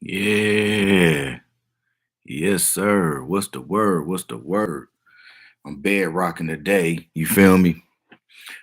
Yeah. Yes, sir. What's the word? What's the word? I'm bed rocking today. You feel me?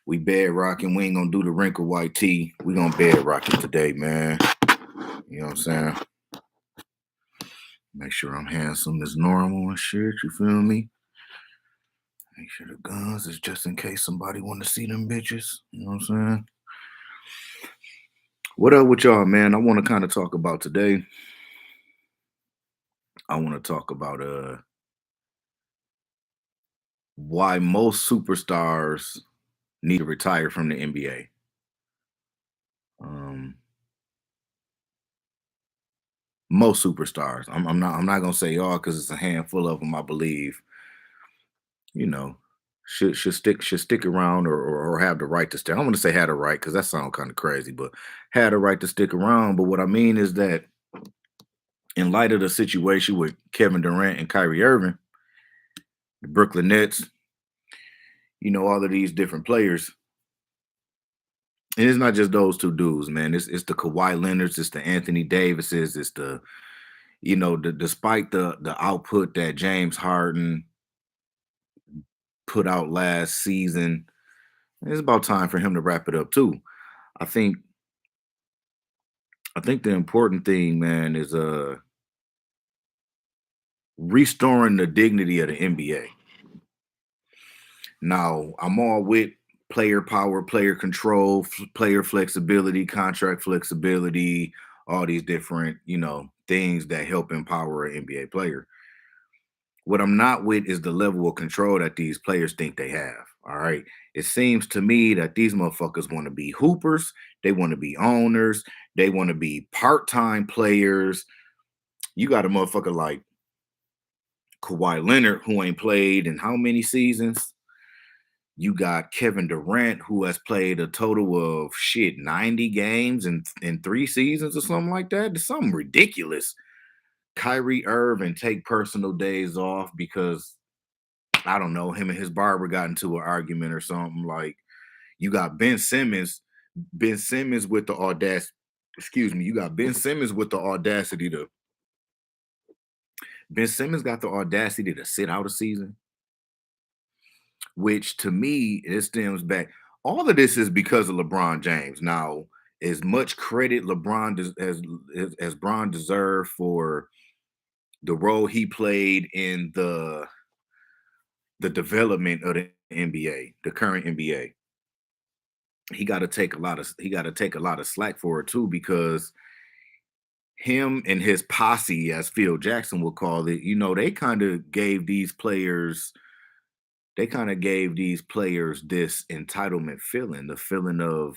We bed rocking. We ain't gonna do the wrinkle white tee. We gonna bed rock it today, man. You know what I'm saying? Make sure I'm handsome as normal and shit. You feel me? Make sure the guns is just in case somebody want to see them bitches. You know what I'm saying? What up with y'all, man? I want to kind of talk about today. I want to talk about why most superstars need to retire from the NBA. Um, most superstars. I'm not gonna say all because it's a handful of them. I believe you know should stick around or have the right to stay. I'm gonna say had a right because that sounds kind of crazy, but had a right to stick around. But what I mean is that in light of the situation with Kevin Durant and Kyrie Irving, the Brooklyn Nets, all of these different players, and it's not just those two dudes, man. It's the Kawhi Leonards, it's the Anthony Davises, it's the despite the output that James Harden put out last season, it's about time for him to wrap it up too. I think I think the important thing, man, is restoring the dignity of the NBA. Now, I'm all with player power, player control, player flexibility, contract flexibility, all these different, things that help empower an NBA player. What I'm not with is the level of control that these players think they have. All right. It seems to me that these motherfuckers want to be hoopers, they want to be owners, they want to be part-time players. You got a motherfucker like Kawhi Leonard who ain't played in how many seasons? You got Kevin Durant who has played a total of 90 games in 3 seasons or something like that. It's something ridiculous. Kyrie Irving take personal days off because I don't know, him and his barber got into an argument or something. Like you got Ben Simmons with the audacity. Excuse me, you got Ben Simmons with the audacity to Ben Simmons got the audacity to sit out a season, which to me it stems back. All of this is because of LeBron James. Now, as much credit as Bron deserved for the role he played in the development of the NBA, the current NBA, he got to take a lot of slack for it too because him and his posse, as Phil Jackson would call it, they kind of gave these players this entitlement feeling, the feeling of,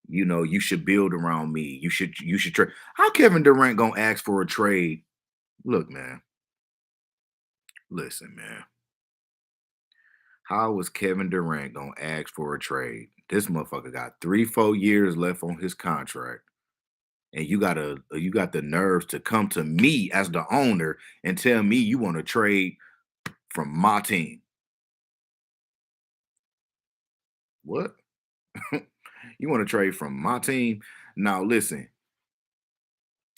you should build around me. You should trade. How Kevin Durant gonna ask for a trade? Look, man, listen, man. How was Kevin Durant gonna ask for a trade? This motherfucker got 3, 4 years left on his contract. And you got the nerves to come to me as the owner and tell me you want to trade from my team. What? You want to trade from my team? Now listen,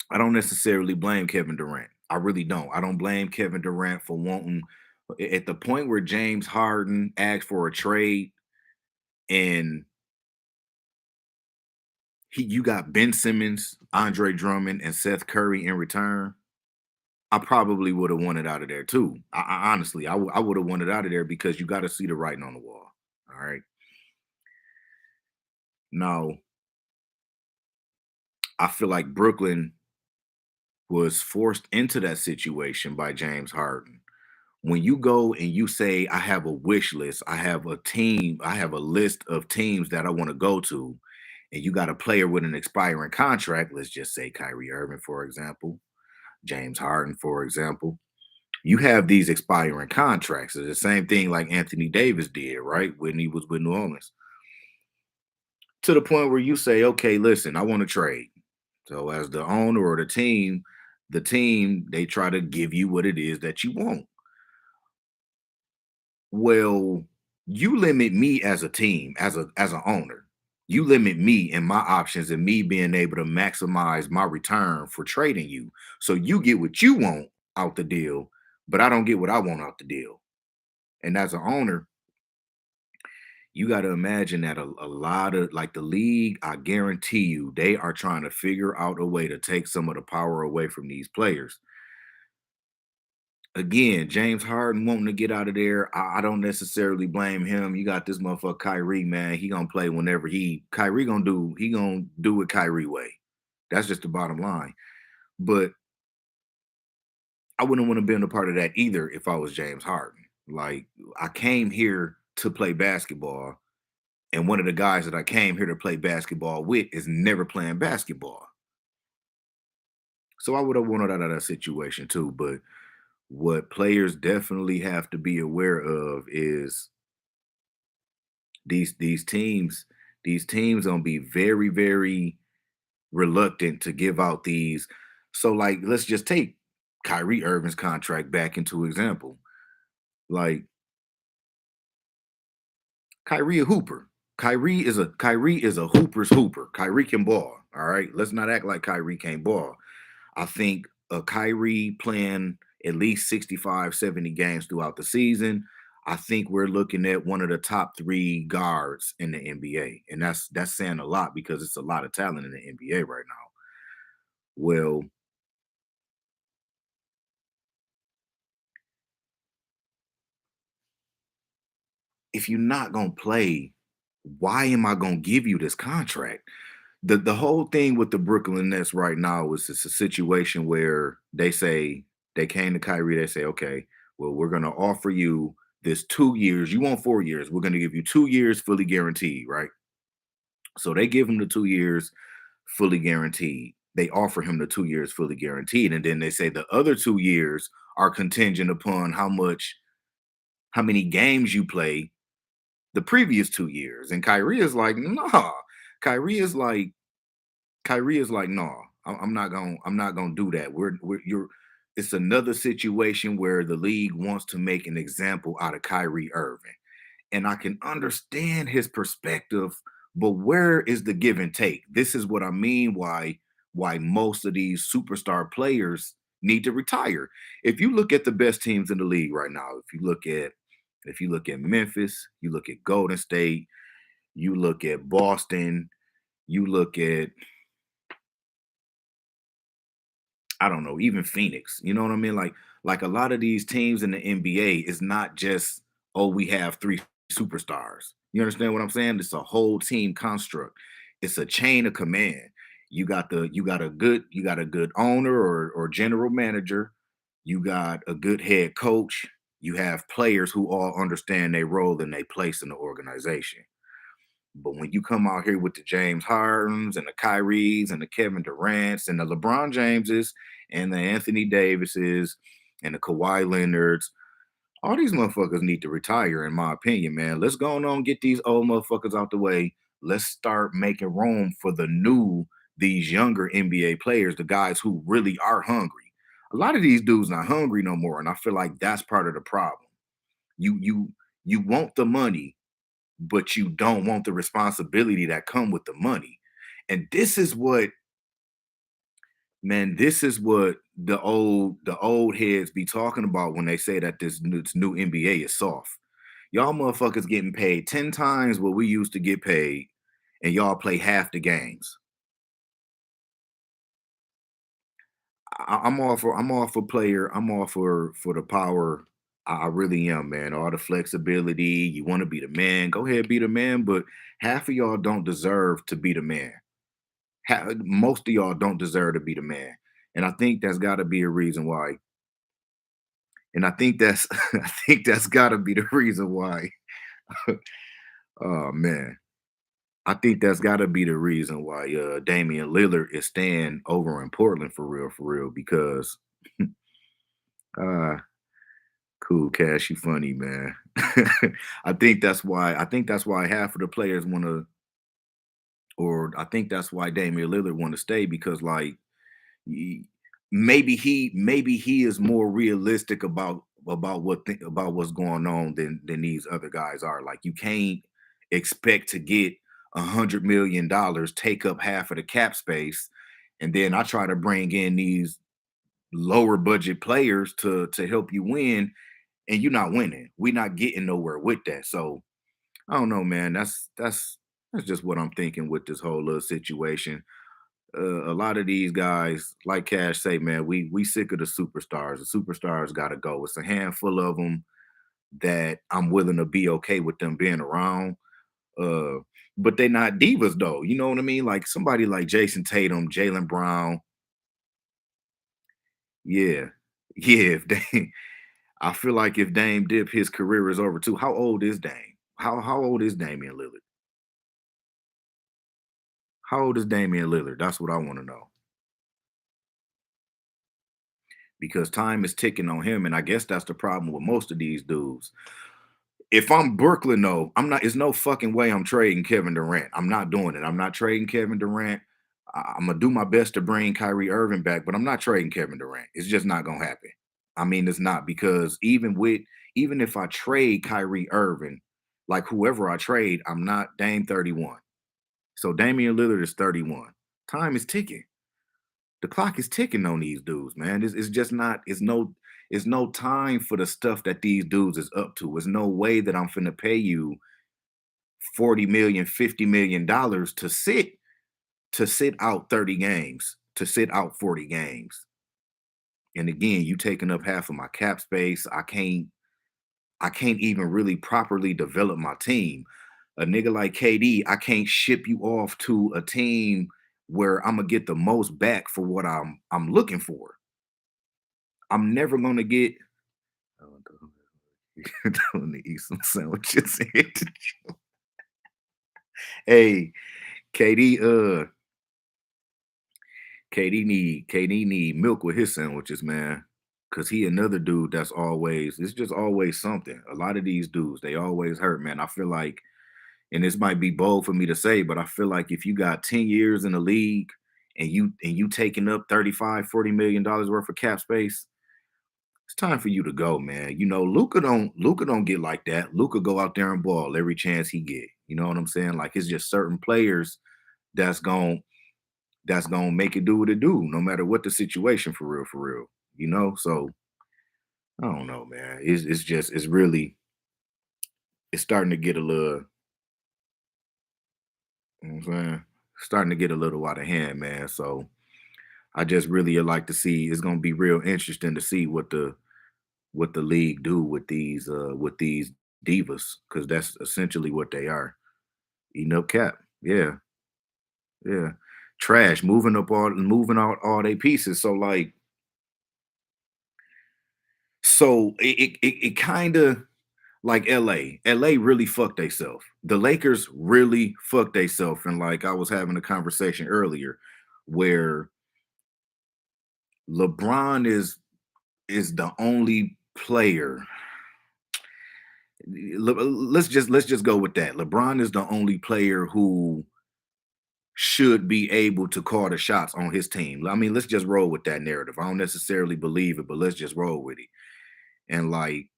I don't necessarily blame Kevin Durant. I really don't. I don't blame Kevin Durant for wanting at the point where James Harden asked for a trade and you got Ben Simmons, Andre Drummond, and Seth Curry in return. I probably would have wanted out of there too. I honestly, I would have wanted out of there because you got to see the writing on the wall. All right. Now, I feel like Brooklyn was forced into that situation by James Harden. When you go and you say, I have a wish list, I have a team, I have a list of teams that I want to go to, and you got a player with an expiring contract, let's just say Kyrie Irving, for example, James Harden, for example, you have these expiring contracts. It's the same thing like Anthony Davis did, right? When he was with New Orleans. To the point where you say, okay, listen, I want to trade. So as the owner or the team, they try to give you what it is that you want. Well, you limit me as a team, as an owner. You limit me and my options and me being able to maximize my return for trading you. So you get what you want out the deal, but I don't get what I want out the deal. And as an owner, you got to imagine that a lot of like the league, I guarantee you, they are trying to figure out a way to take some of the power away from these players. Again, James Harden wanting to get out of there. I don't necessarily blame him. You got this motherfucker Kyrie, man. He gonna play whenever Kyrie gonna do it Kyrie way. That's just the bottom line. But I wouldn't want to be a part of that either if I was James Harden. Like I came here to play basketball, and one of the guys that I came here to play basketball with is never playing basketball. So I would have wanted out of that situation too. But what players definitely have to be aware of is these teams, these teams gonna be very, very reluctant to give out these. So, like, let's just take Kyrie Irving's contract back into example. Like Kyrie a hooper. Kyrie is a hooper's hooper. Kyrie can ball. All right. Let's not act like Kyrie can't ball. I think a Kyrie playing at least 65, 70 games throughout the season. I think we're looking at one of the top three guards in the NBA. And that's saying a lot because it's a lot of talent in the NBA right now. Well, if you're not gonna play, why am I gonna give you this contract? The whole thing with the Brooklyn Nets right now is it's a situation where they say they came to Kyrie, they say, okay, well, we're gonna offer you this 2 years. You want 4 years, we're gonna give you 2 years fully guaranteed, right? So they give him the 2 years fully guaranteed. They offer him the 2 years fully guaranteed, and then they say the other 2 years are contingent upon how many games you play the previous 2 years. And Kyrie is like, nah. Kyrie is like, Kyrie is like, no, I'm not gonna do that. You're it's another situation where the league wants to make an example out of Kyrie Irving. And I can understand his perspective, but where is the give and take? This is what I mean why most of these superstar players need to retire. If you look at the best teams in the league right now, if you look at Memphis, you look at Golden State, you look at Boston, you look at I don't know, even Phoenix. You know what I mean? Like a lot of these teams in the NBA is not just oh we have three superstars. You understand what I'm saying? It's a whole team construct. It's a chain of command. You got a good owner or general manager. You got a good head coach. You have players who all understand their role and their place in the organization. But when you come out here with the James Hardens and the Kyries and the Kevin Durant's and the LeBron Jameses and the Anthony Davises and the Kawhi Leonards, all these motherfuckers need to retire, in my opinion, man. Let's go on and get these old motherfuckers out the way. Let's start making room for these younger NBA players, the guys who really are hungry. A lot of these dudes not hungry no more, and I feel like that's part of the problem. You want the money, but you don't want the responsibility that come with the money. And this is what, man, this is what the old heads be talking about when they say that this new NBA is soft. Y'all motherfuckers getting paid 10 times what we used to get paid, and y'all play half the games. I'm all for the power. I really am, man. All the flexibility. You want to be the man, go ahead, be the man. But half of y'all don't deserve to be the man. Most of y'all don't deserve to be the man. And I think that's got to be a reason why. And I think that's I think that's got to be the reason why. Oh man, I think that's got to be the reason why Damian Lillard is staying over in Portland for real. Because uh, cool cash, you funny man. I think that's why half of the players want to, or I think that's why Damian Lillard want to stay because like Ye- maybe he is more realistic about what's going on than these other guys are. Like you can't expect to get $100 million, take up half of the cap space, and then I try to bring in these lower budget players to help you win, and you're not winning. We're not getting nowhere with that. So I don't know, man. That's just what I'm thinking with this whole little situation. A lot of these guys, like Cash say, man, we sick of the superstars. The superstars got to go. It's a handful of them that I'm willing to be okay with them being around. Uh, but they're not divas though. You know what I mean? Like somebody like Jason Tatum, Jalen Brown. Yeah, yeah. If they, I feel like if Dame Dip, his career is over too. How old is Dame? How old is Damian Lillard? How old is Damian Lillard? That's what I want to know. Because time is ticking on him, and I guess that's the problem with most of these dudes. If I'm Brooklyn, though, I'm not. There's no fucking way I'm trading Kevin Durant. I'm not doing it. I'm not trading Kevin Durant. I'm gonna do my best to bring Kyrie Irving back, but I'm not trading Kevin Durant. It's just not gonna happen. I mean, it's not because even if I trade Kyrie Irving, like whoever I trade, I'm not Dame 31. So Damian Lillard is 31. Time is ticking. The clock is ticking on these dudes, man. It's just not. It's no time for the stuff that these dudes is up to. There's no way that I'm finna pay you 40 million, $50 million to sit out 30 games, to sit out 40 games. And again, you taking up half of my cap space. I can't even really properly develop my team. A nigga like KD, I can't ship you off to a team where I'm gonna get the most back for what I'm looking for. I'm never gonna get. Oh, don't need to eat some sandwiches. Hey, KD, KD need milk with his sandwiches, man. Cause he another dude that's always, it's just always something. A lot of these dudes, they always hurt, man. I feel like, and this might be bold for me to say, but I feel like if you got 10 years in the league and you taking up 35, $40 million worth of cap space, it's time for you to go, man. You know, Luca don't get like that. Luca go out there and ball every chance he get. You know what I'm saying? Like it's just certain players that's going that's gonna make it do what it do, no matter what the situation, for real, for real. You know, so I don't know, man. It's just it's really it's starting to get a little, you know what I'm saying, starting to get a little out of hand, man. So I just really like to see. It's gonna be real interesting to see what the league do with these divas, because that's essentially what they are. Eating up cap. Yeah, yeah. Trash, moving out all they pieces. So like, so it kind of like LA. LA really fucked theyself. The Lakers really fucked theyself. And like I was having a conversation earlier where LeBron is the only player. Let's just go with that. LeBron is the only player who should be able to call the shots on his team. I mean, let's just roll with that narrative. I don't necessarily believe it, but let's just roll with it. And like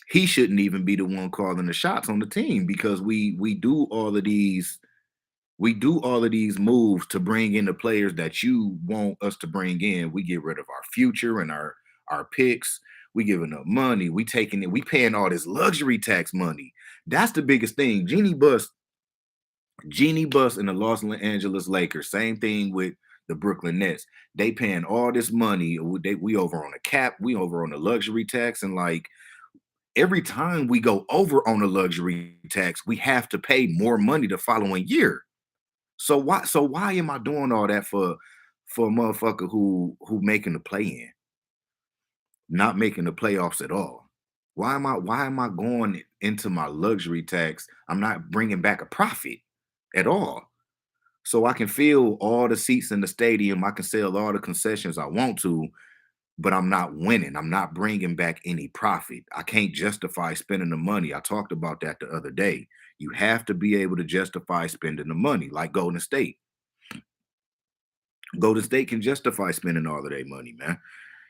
he shouldn't even be the one calling the shots on the team because we do all of these moves to bring in the players that you want us to bring in. We get rid of our future and our picks. We giving up money. We taking it. We paying all this luxury tax money. That's the biggest thing. Jeannie Buss and the Los Angeles Lakers. Same thing with the Brooklyn Nets. They paying all this money. We over on a cap. We over on the luxury tax, and like every time we go over on the luxury tax, we have to pay more money the following year. So why am I doing all that for a motherfucker who making the play in, not making the playoffs at all? Why am I going into my luxury tax? I'm not bringing back a profit at all. So I can fill all the seats in the stadium. I can sell all the concessions I want to, but I'm not winning. I'm not bringing back any profit. I can't justify spending the money. I talked about that the other day. You have to be able to justify spending the money, like Golden State. Golden State can justify spending all of their money, man.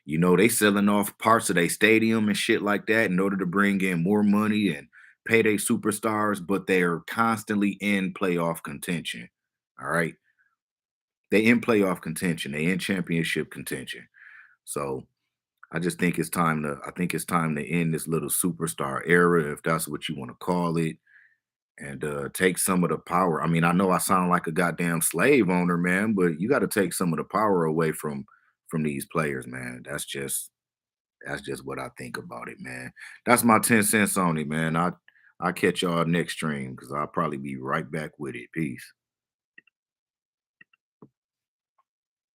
You know, they selling off parts of their stadium and shit like that in order to bring in more money and payday superstars, but they're constantly in playoff contention. All right. They in playoff contention. They in championship contention. So I think it's time to end this little superstar era, if that's what you want to call it, and take some of the power. I mean, I know I sound like a goddamn slave owner, man, but you got to take some of the power away from these players, man. That's just what I think about it, man. That's my 10 cents on it, man. I'll catch y'all next stream because I'll probably be right back with it. Peace.